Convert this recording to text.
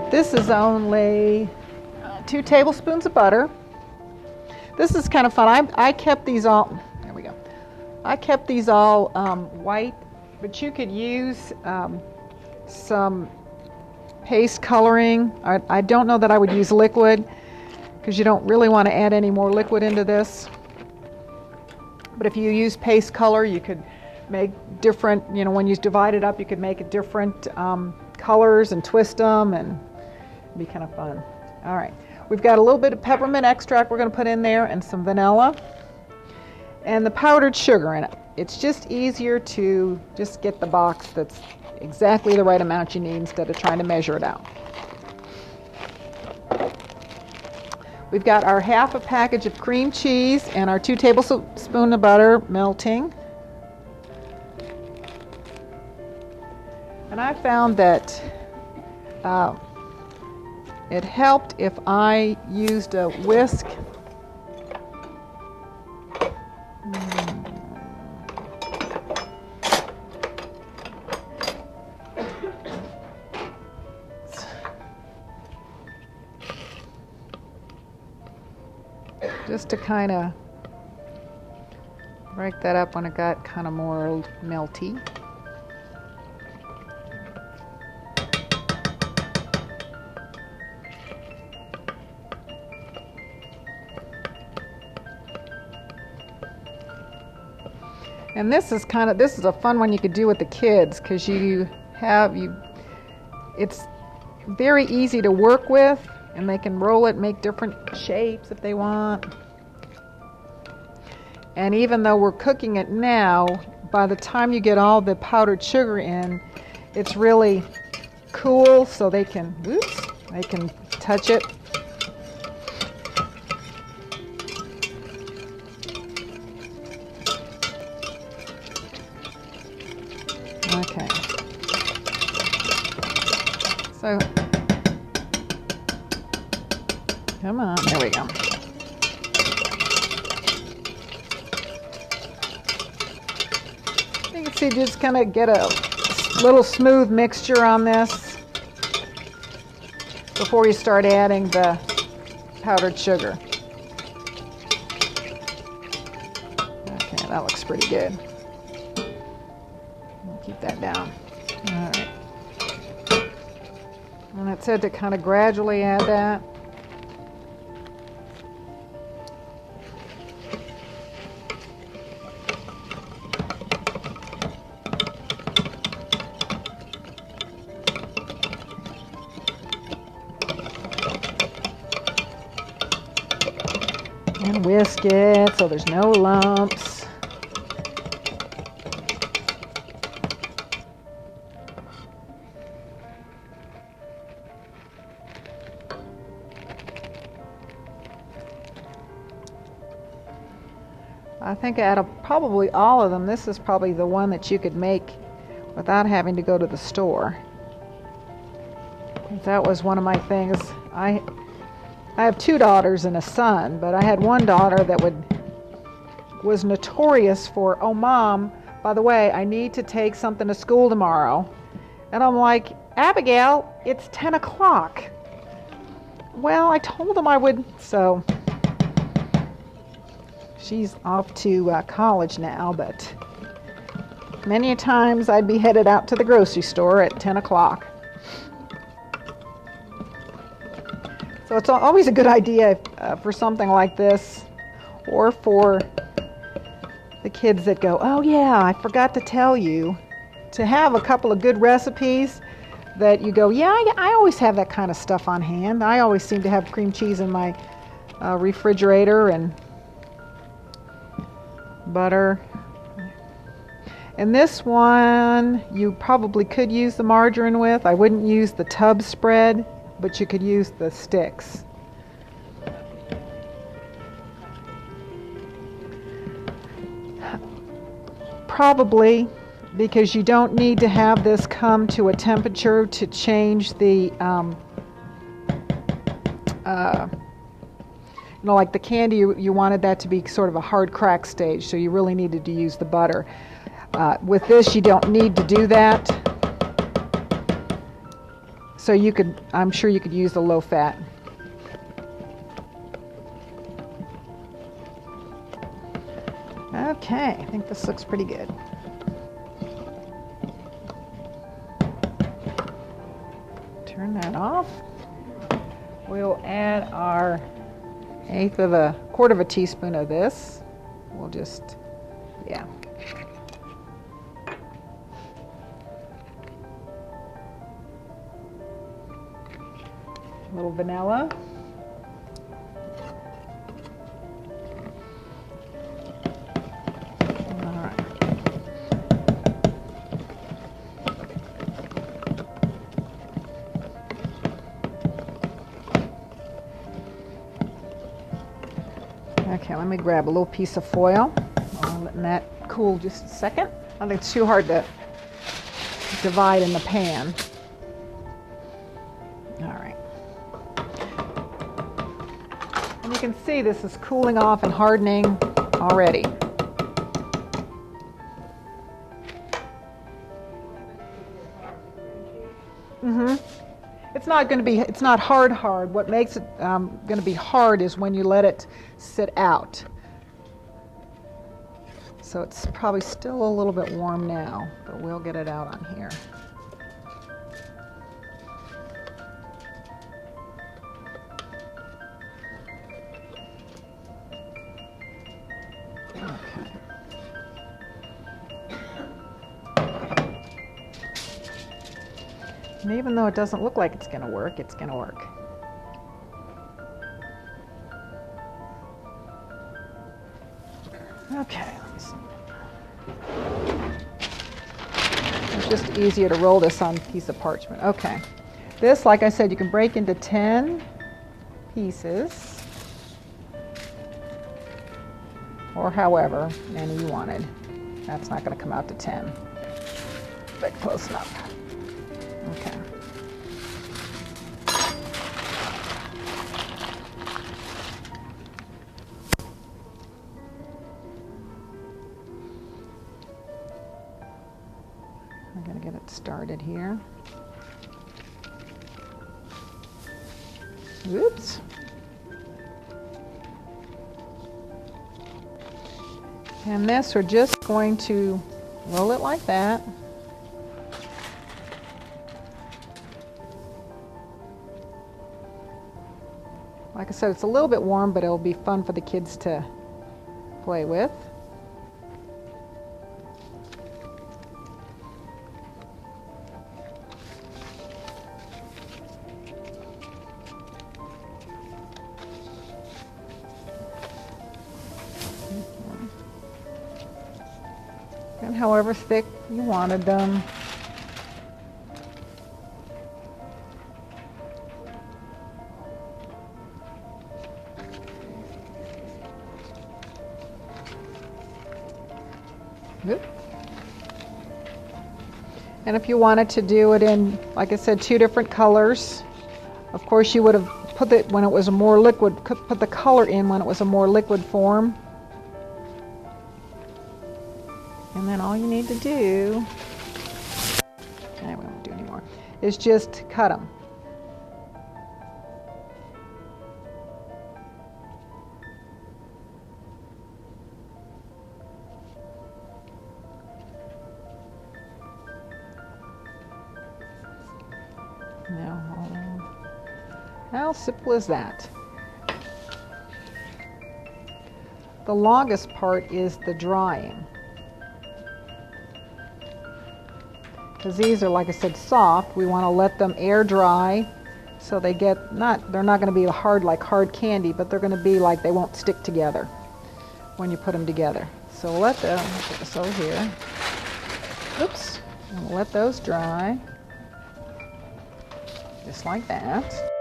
This is only 2 tablespoons of butter. This is kind of fun. I kept these all, there we go. I kept these all white, but you could use some paste coloring. I don't know that I would use liquid because you don't really want to add any more liquid into this. But if you use paste color, you could make different, you know, when you divide it up, you could make it different colors and twist them, and it'd be kind of fun. All right, we've got a little bit of peppermint extract we're going to put in there, and some vanilla, and the powdered sugar in it. It's just easier to just get the box that's exactly the right amount you need instead of trying to measure it out. We've got our half a package of cream cheese and our 2 tablespoons of butter melting. And I found that it helped if I used a whisk. Just to kind of break that up when it got kind of more melty. And this is a fun one you could do with the kids, because it's very easy to work with, and they can roll it, make different shapes if they want. And even though we're cooking it now, by the time you get all the powdered sugar in, it's really cool, so they can touch it. Okay. So, come on, there we go. You can see, just kind of get a little smooth mixture on this before you start adding the powdered sugar. Okay, that looks pretty good. Keep that down. All right. And it said to kind of gradually add that. And whisk it so there's no lumps. I think out of probably all of them, this is probably the one that you could make without having to go to the store. That was one of my things. I have 2 daughters and a son, but I had one daughter that was notorious for, "Oh, Mom, by the way, I need to take something to school tomorrow." And I'm like, "Abigail, it's 10 o'clock. Well, I told them I would, so... She's off to college now, but many a times I'd be headed out to the grocery store at 10 o'clock. So it's always a good idea for something like this, or for the kids that go, "Oh yeah, I forgot to tell you," to have a couple of good recipes that you go, yeah, I always have that kind of stuff on hand. I always seem to have cream cheese in my refrigerator, and butter. And this one you probably could use the margarine with. I wouldn't use the tub spread, but you could use the sticks. Probably, because you don't need to have this come to a temperature to change the like the candy, you wanted that to be sort of a hard crack stage, so you really needed to use the butter. With this, you don't need to do that. So you could, I'm sure you could use the low fat. Okay, I think this looks pretty good. Turn that off. We'll add our quarter of a teaspoon of this. We'll just, yeah. A little vanilla. Okay, let me grab a little piece of foil. I'll let that cool just a second. I don't think it's too hard to divide in the pan. All right. And you can see this is cooling off and hardening already. It's not going to be, it's not hard. What makes it going to be hard is when you let it sit out. So it's probably still a little bit warm now, but we'll get it out on here. And even though it doesn't look like it's going to work, it's going to work. Okay, let me see. It's just easier to roll this on a piece of parchment. Okay. This, like I said, you can break into 10 pieces, or however many you wanted. That's not going to come out to 10, but close enough. Okay. I'm going to get it started here. Oops. And this, we're just going to roll it like that. Like I said, it's a little bit warm, but it'll be fun for the kids to play with. And however thick you wanted them. And if you wanted to do it in, like I said, 2 different colors, of course you would have put it when it was a more liquid, put the color in when it was a more liquid form. And then all you need to do, we won't do anymore, is just cut them. Now, how simple is that? The longest part is the drying. Because these are, like I said, soft. We want to let them air dry so they get, they're not going to be hard like hard candy, but they're going to be like they won't stick together when you put them together. So we'll let them, put this over here. Oops. And we'll let those dry. Just like that.